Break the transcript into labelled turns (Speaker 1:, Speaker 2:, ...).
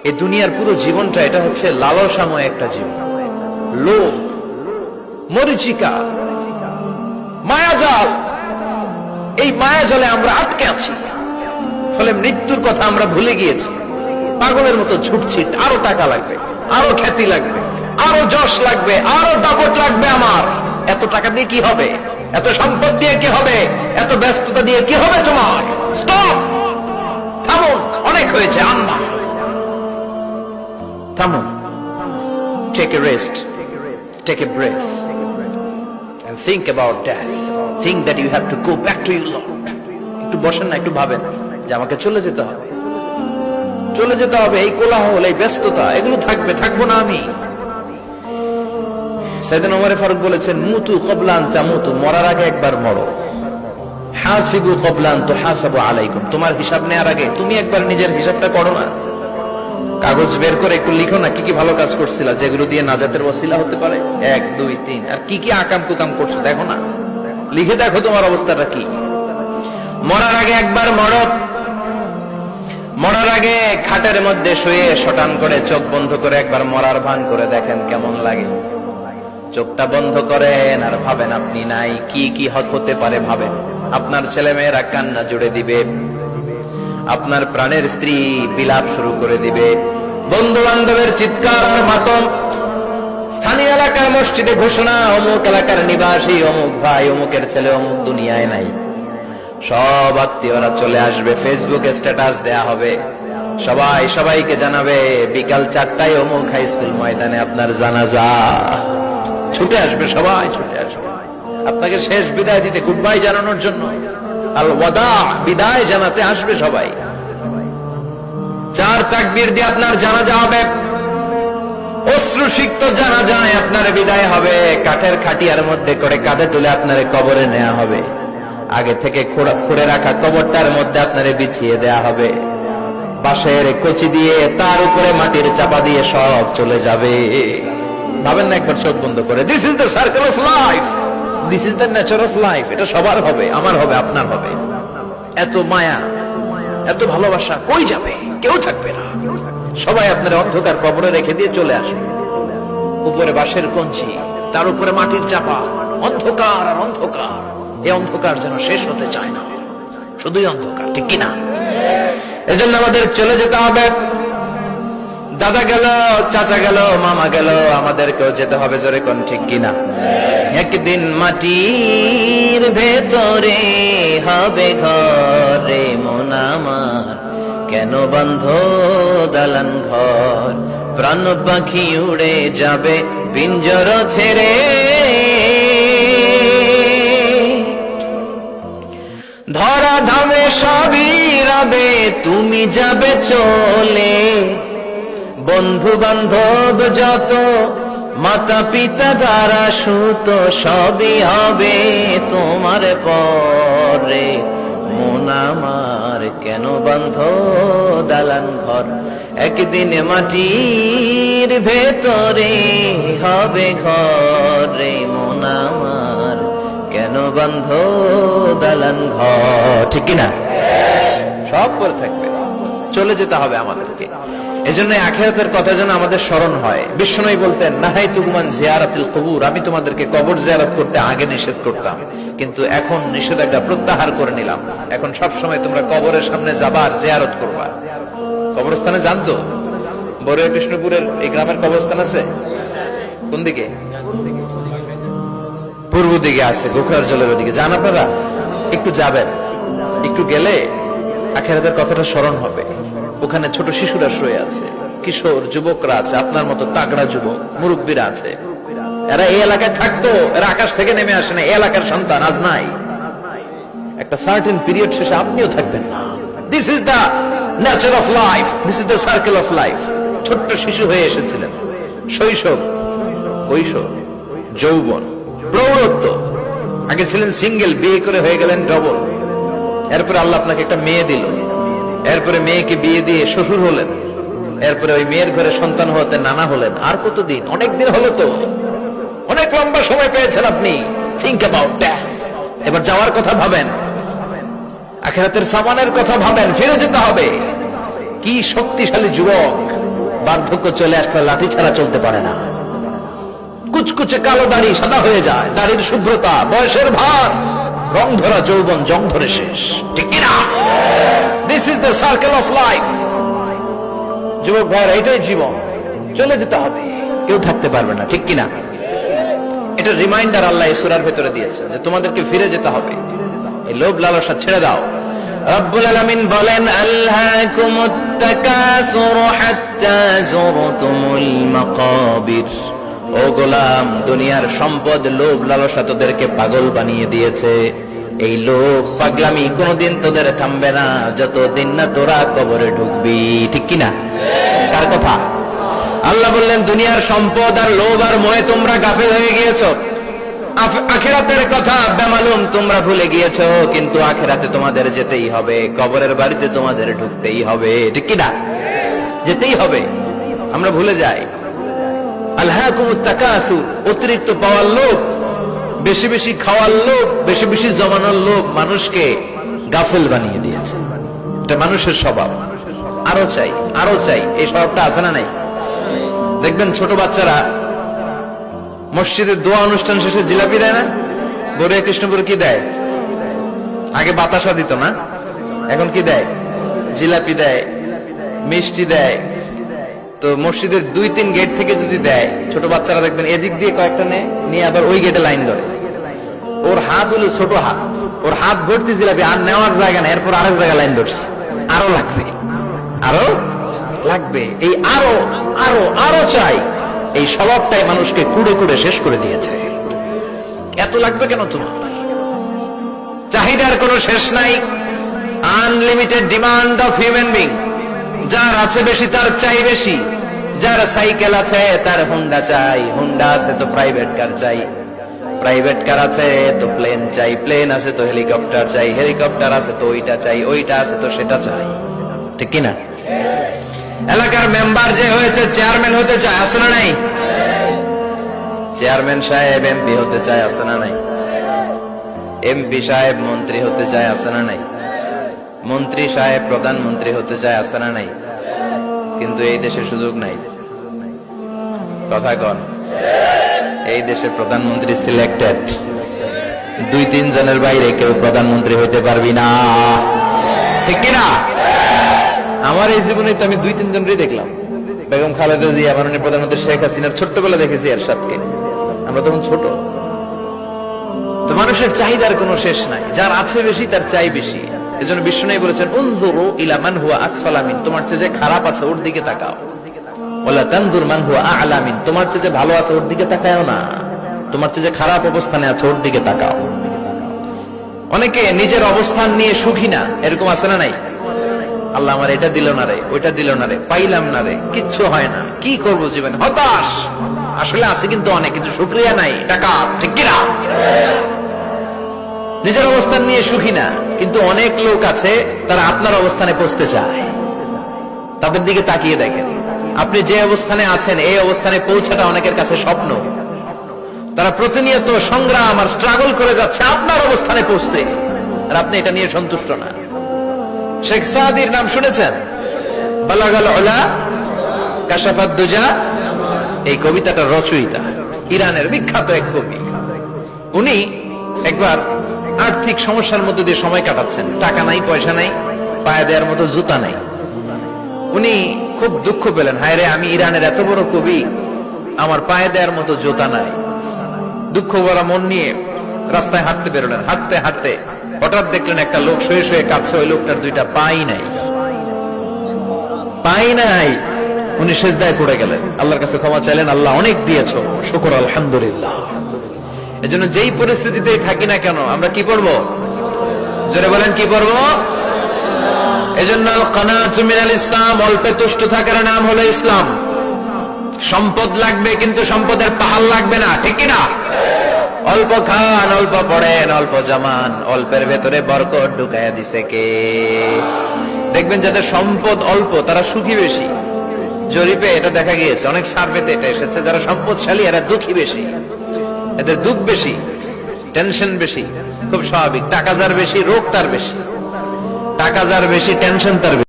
Speaker 1: এই দুনিয়ার পুরো জীবনটা এটা হচ্ছে লালসাময় একটা জীবন, লোভ, মরিচিকা, মায়াজাল। এই মায়াজালে আমরা আটকে আছি, ফলে মৃত্যুর কথা আমরা ভুলে গিয়েছি। পাগলের মতো ছুটছি, আরো টাকা লাগবে, আরো খ্যাতি লাগবে, আরো যশ লাগবে, আরো দাপট লাগবে। আমার এত টাকা দিয়ে কি হবে? এত সম্পদ দিয়ে কি হবে? এত ব্যস্ততা দিয়ে কি হবে? তোমার স্টপ, থামুন, অনেক হয়েছে। আন্না, থামুন, take a rest, take a breath and think about death. Think that you have to go back to your Lord. একটু বসেন না, একটু ভাবেন যে আমাকে চলে যেতে হবে, চলে যেতে হবে। এই কোলাহল, এই ব্যস্ততা, এগুলো থাকবে, থাকবো না আমি। সাইয়েদনা ওমর ফারুক বলেছেন, মুতু ক্বাবলা আন তামুতু, মরার আগে একবার মরো। হাসিবু ক্বাবলা আন তুহাসাবু আলাইকুম, তোমার হিসাব নেওয়ার আগে তুমি একবার নিজের হিসাবটা করো না। কাগজ বের করে একটু লিখো না, কি কি ভালো কাজ করছিলা, যেগুলো দিয়ে নাজাতের ওসিলা হতে পারে। 1 2 3, আর কি কি আকাম কুকাম করছো দেখো না, লিখে দেখো তোমার অবস্থাটা কি। মরার আগে একবার মরো। মরার আগে খাটের মধ্যে শুয়ে শটান করে চোখ বন্ধ করে একবার মরার ভান করে দেখেন কেমন লাগে। চোখটা বন্ধ করেন আর ভাবেন আপনি নাই, কি কি হতে পারে ভাবেন। আপনার ছেলে মেয়েরা কান্না জুড়ে দিবে, আপনার প্রাণের স্ত্রী বিলাপ শুরু করে দিবে, বন্ধু বান্ধবের চিৎকার আর মাতম, স্থানীয় এলাকার মসজিদে ঘোষণা, অমুক এলাকার নিবাসী অমুক ভাই অমুকের ছেলে অমুক দুনিয়ায় নাই। সব আত্মীয়রা চলে আসবে, ফেসবুকে স্ট্যাটাস দেয়া হবে, সবাই সবাইকে জানাবে বিকাল 4টায় অমুক হাই স্কুল ময়দানে আপনার জানাজা। ছুটে আসবে, সবাই ছুটে আসবে আপনাকে শেষ বিদায় দিতে, গুড বাই জানানোর জন্য, আল ওয়াদা, বিদায় জানাতে আসবে সবাই। 4 তাকবীর দিয়ে আপনার জানাজা হবে, অশ্রুসিক্ত জানাজায় আপনার বিদায় হবে। কাঠের খাটিয়ার মধ্যে করে কাঁধে তুলে আপনার কবরে নেওয়া হবে। আগে থেকে খুঁড়ে রাখা কবরটার মধ্যে আপনারে বিছিয়ে দেয়া হবে। বাঁশের কচি দিয়ে তার উপরে মাটির চাপা দিয়ে সব চলে যাবে। ভাবেন না একবার চোখ বন্ধ করে, this is the circle of life, this is the nature of life. এটা সবার হবে, আমার হবে, আপনার হবে। এত মায়া, এত ভালোবাসা কই যাবে? কেউ থাকবে না, সবাই আপনার অন্ধকার কবরে রেখে দিয়ে চলে আসবে। উপরে বাঁশের কঞ্চি, তার উপরে মাটির চাপা, অন্ধকার আর অন্ধকার। এই অন্ধকার যেন শেষ হতে চায় না, শুধুই অন্ধকার, ঠিক কিনা? এজন্য আমাদের চলে যেতে হবে। দাদা গেল, চাচা গেল, মামা গেল, আমাদেরকেও যেতে হবে, জোরে কোন ঠিক কিনা? একদিন মাটির ভেতরে হবে ঘরে মন আমার, কেন বন্ধ দালান ঘর, প্রাণ পাখি উড়ে যাবে পিঞ্জর ছেড়ে। ধরা ধামে সবই রবে, তুমি যাবে চলে। বন্ধু বান্ধব যত, মাতা পিতা দ্বারা সুত, সবই হবে তোমার পরে। মন আমার কেন বন্ধ দালান ঘর, একদিন মাটির ভেতরে হবে ঘরে মন আমার, কেন বন্ধ দালান ঘর, ঠিক কিনা? সব পরে থাকবে, চলে যেতে হবে আমাদেরকে। এজন্য আখিরাতের কথা যেন আমাদের স্মরণ হয়। বিশ্বনবী বলতেন, নাহাইতুকুম আন জিয়ারাতিল কুবুর, আমি তোমাদেরকে কবর জিয়ারত করতে আগে নিষেধ করতাম, কিন্তু এখন নিষেধাজ্ঞা প্রত্যাহার করে নিলাম। এখন সব সময় তোমরা কবরের সামনে যাবা আর জিয়ারত করবা। কবরস্থানে জানতো বড়ুয়া কৃষ্ণপুরের এই গ্রামের কবরস্থান আছে কোন দিকে? পূর্ব দিকে আছে, গোখরার জলের ওদিকে। যান আপনারা, একটু যাবেন, একটু গেলে আখিরাতের কথাটা স্মরণ হবে। ওখানে ছোট শিশুরা শুয়ে আছে, কিশোর যুবকরা আছে, আপনার মতো তাগড়া যুবক মুরব্বীরা আছে। এরা এই এলাকায় থাকতো, এরা আকাশ থেকে নেমে আসে না, এই এলাকার সন্তান আজ নাই। একটা সার্টেন পিরিয়ড শেষে আপনিও থাকবেন না। This is the nature of life, this is the circle of life. ছোট্ট শিশু হয়ে এসেছিলেন, শৈশব, কৈশোর, যৌবন, প্রৌঢ়ত্ব। আগে ছিলেন সিঙ্গেল, বিয়ে করে হয়ে গেলেন ডবল। এরপরে আল্লাহ আপনাকে একটা মেয়ে দিল, এরপরে মেয়েকে বিয়ে দিয়ে শ্বশুর হলেন, এরপরে ওই মেয়ের ঘরে সন্তান হতে নানা হলেন। আর কতদিন? অনেক দিন হলো তো, অনেক লম্বা সময় পেয়েছেন আপনি। Think about death. এবার যাওয়ার কথা ভাবেন, আখিরাতের সামানের কথা ভাবেন, ফিরে যেতে হবে। কি শক্তিশালী যুবক, বার্ধক্য চলে আসলে লাঠি ছাড়া চলতে পারে না। কুচকুচে কালো দাড়ি সাদা হয়ে যায়, দাড়ির শুভ্রতা, বয়সের ভার, রং ধরা যৌবন জং ধরে শেষ, ঠিক কিনা? This is the circle of life. যুবক ভাইরা, এটাই জীবন, চলে যেতে হবে, কেউ থাকতে পারবে না, ঠিক কিনা? এটা রিমাইন্ডার আল্লাহ এই সূরার ভেতরে দিয়েছেন যে তোমাদেরকে ফিরে যেতে হবে, এই লোভ লালসা ছেড়ে দাও। রব্বুল আলামিন বলেন, আলহাকুমুত তাকাসুর হাত্তা যুরতুমুল মাকাবির। ও গোলাম, দুনিয়ার সম্পদ, লোভ লালসা তোদেরকে পাগল বানিয়ে দিয়েছে। এই লোভ পাগলামি কোনোদিন তোদের থামবে না যতদিন না তোরা কবরে ঢুকবি, ঠিক কিনা? কার কথা? আল্লাহ বললেন, দুনিয়ার সম্পদ আর লোভ আর মোহে তোমরা গাফেল হয়ে গিয়েছো, আখিরাতের কথা বেমালুম তোমরা ভুলে গিয়েছো। কিন্তু আখিরাতে তোমাদের যেতেই হবে, কবরের বাড়িতে তোমাদের ঢুকতেই হবে, ঠিক কিনা? যেতেই হবে, আমরা ভুলে যাই। আলহাকুমুত তাকাসুর, অতিরিক্ত পাওয়ার লোভ, বেশি বেশি খাওয়ার লোভ, বেশি বেশি জমানোর লোভ মানুষকে গাফেল বানিয়ে দিয়েছে। এটা মানুষের স্বভাব, আরো চাই আরো চাই, এই স্বভাবটা আছে না নাই? দেখবেন ছোট বাচ্চারা মসজিদের দোয়া অনুষ্ঠান শেষে জিলাপি দেয় না? বড়িয়া কৃষ্ণপুর কি দেয়? আগে বাতাসা দিত না, এখন কি দেয়? জিলাপি দেয়, মিষ্টি দেয়। তো মসজিদের 2-3 গেট থেকে যদি দেয়, ছোট বাচ্চারা দেখবেন এদিক দিয়ে কয়েকটা নিয়ে আবার ওই গেটে লাইন ধরে। ওর হাত হলো ছোট হাত, ওর হাত ভর্তি জিলাপি, আর নেওয়ার জায়গা না, এরপর আরেক জায়গায় লাইন ধরছে, আরো লাগবে আরো লাগবে, এই আরো আরো আরো চাই, এই স্বভাবটাই মানুষকে কুড়ে কুড়ে শেষ করে দিয়েছে। এত লাগবে কেন তোমার? চাহিদার কোনো শেষ নাই, unlimited demand of human being. যার আছে বেশি তার চাই বেশি, যার সাইকেল আছে তার হুন্ডা চাই, হুন্ডা আছে তো প্রাইভেট কার চাই, প্রাইভেট কার আছে তো প্লেন চাই, প্লেন আছে তো হেলিকপ্টার চাই, হেলিকপ্টার আছে তো ওইটা চাই, ওইটা আছে তো সেটা চাই, ঠিক কিনা? এলাকার মেম্বার যে হয়েছে চেয়ারম্যান হতে চায়, আছে না নাই? চেয়ারম্যান সাহেব এমপি হতে চায়, আছে না নাই? এমপি সাহেব মন্ত্রী হতে চায়, আছে না নাই? মন্ত্রী সাহেব প্রধানমন্ত্রী হতে চায়, আছে না নাই? কিন্তু এই দেশে সুযোগ নাই, কথা কন। এই দেশে প্রধানমন্ত্রী সিলেক্টেড, 2-3 জনের বাইরে কেউ প্রধানমন্ত্রী হইতে পারবি না, ঠিক কিনা? আমার এই জীবনে তো আমি 2-3 জনই দেখলাম। বেগম খালেদা জিয়া, মাননীয় প্রধানমন্ত্রী শেখ হাসিনার ছোট্টবেলা দেখেছি এরশাদকে, আমরা তখন ছোট। তো মানুষের চাহিদার কোনো শেষ নাই, যার আছে বেশি তার চাই বেশি। এজন্য বিষ্ণু বলেছেন, উনজুরু ইলা মান হুয়া আসফালা মিন, তোমার চেয়ে যে খারাপ আছে ওর দিকে তাকাও। ওয়ালা তানজুর মান হুয়া আ'লা মিন, তোমার চেয়ে যে ভালো আছে ওর দিকে তাকাও না, তোমার চেয়ে যে খারাপ অবস্থানে আছে ওর দিকে তাকাও। অনেকে নিজের অবস্থান নিয়ে সুখী না, এরকম আছে না নাই? আল্লাহ আমার এটা দিল না রে, ওইটা দিল না রে, পাইলাম না রে, কিচ্ছু হয় না, কি করব জীবনে, হতাশ। আসলে আছে কিন্তু অনেক, কিন্তু শুকরিয়া নাই, টাকা, ঠিক কিনা? নিজের অবস্থান নিয়ে সুখী না, কিন্তু অনেক লোক আছে তারা আপনার অবস্থানে পৌঁছতে চায়। তাদের দিকে তাকিয়ে দেখেন, আপনি যে অবস্থানে আছেন এই অবস্থানে পৌঁছাটা অনেকের কাছে স্বপ্ন। তারা প্রতিনিয়ত সংগ্রাম আর স্ট্রাগল করে যাচ্ছে আপনার অবস্থানে পৌঁছতে, আর আপনি এটা নিয়ে সন্তুষ্ট না। শেখ সাদির নাম শুনেছেন? বালাগাল উলা কাশাফাত দুজা, এই কবিতাটা রচয়িতা, ইরানের বিখ্যাত এক কবি। উনি একবার আর্থিক সমস্যার মধ্যে দিয়ে সময় কাটাচ্ছেন, টাকা নাই, পয়সা নাই, পায়ে দেওয়ার মতো জুতা নাই। উনি খুব দুঃখ পেলেন, হায় রে, আমি ইরানের এত বড় কবি, আমার পায়ে দেওয়ার মতো জুতা নাই। দুঃখ ভরা মন নিয়ে রাস্তায় হাঁটতে বেরোলেন। হাঁটতে হাঁটতে হঠাৎ দেখলেন একটা লোক শুয়ে শুয়ে কাঁদছে, ওই লোকটার 2টা পাই নাই, পাই নাই। উনি সেজদায় পড়ে গেলেন, আল্লাহর কাছে ক্ষমা চাইলেন, আল্লাহ অনেক দিয়েছো, শুকর আলহামদুলিল্লাহ। এজন্য যেই পরিস্থিতিতেই থাকি না কেন আমরা কি পড়বো? জোরে বলেন, কি পড়বো? এজন্য কানাতু মিনাল ইসলাম, অল্পে তুষ্ট থাকার নাম হলো ইসলাম। সম্পদ লাগবে কিন্তু সম্পদের পাহাড় লাগবে না, ঠিক না? অল্প খান, অল্প পড়েন, অল্প জামান, অল্পের ভেতরে বরকত ঢুকাইয়া দিছে কে? দেখবেন যাদের সম্পদ অল্প তারা সুখী বেশি। জরিপে এটা দেখা গিয়েছে, অনেক সার্ভেতে এটা এসেছে, যারা সম্পদশালী এরা দুঃখী বেশি, এদের দুঃখ বেশি, টেনশন বেশি। খুব স্বাভাবিক, টাকা যার বেশি রোগ তার বেশি, টাকা যার বেশি টেনশন তার বেশি।